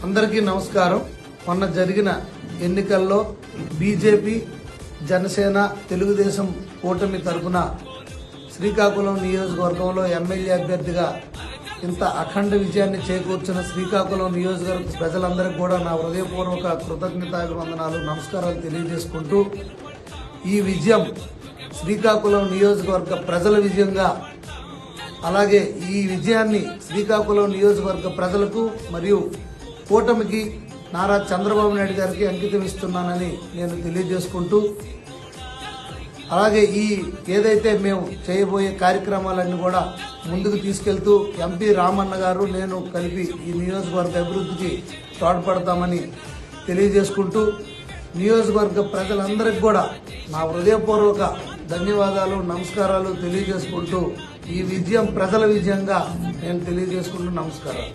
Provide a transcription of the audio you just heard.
అందరికీ నమస్కారం. మొన్న జరిగిన ఎన్నికల్లో బీజేపీ, జనసేన, తెలుగుదేశం కూటమి తరఫున శ్రీకాకుళం నియోజకవర్గంలో ఎమ్మెల్యే అభ్యర్థిగా ఇంత అఖండ విజయాన్ని చేకూర్చిన శ్రీకాకుళం నియోజకవర్గ ప్రజలందరికీ కూడా నా హృదయపూర్వక కృతజ్ఞతాభివందనాలు, నమస్కారాలు తెలియజేసుకుంటూ ఈ విజయం శ్రీకాకుళం నియోజకవర్గ ప్రజల విజయంగా, అలాగే ఈ విజయాన్ని శ్రీకాకుళం నియోజకవర్గ ప్రజలకు మరియు కూటమికి నారా చంద్రబాబు నాయుడు గారికి అంకితం ఇస్తున్నానని నేను తెలియజేసుకుంటూ, అలాగే ఈ ఏదైతే మేము చేయబోయే కార్యక్రమాలన్నీ కూడా ముందుకు తీసుకెళ్తూ ఎంపీ రామన్న గారు నేను కలిపి ఈ నియోజకవర్గ అభివృద్ధికి తోడ్పడతామని తెలియజేసుకుంటూ, నియోజకవర్గ ప్రజలందరికీ కూడా నా హృదయపూర్వక ధన్యవాదాలు, నమస్కారాలు తెలియజేసుకుంటూ ఈ విజయం ప్రజల విజయంగా నేను తెలియజేసుకుంటూ నమస్కారాలు.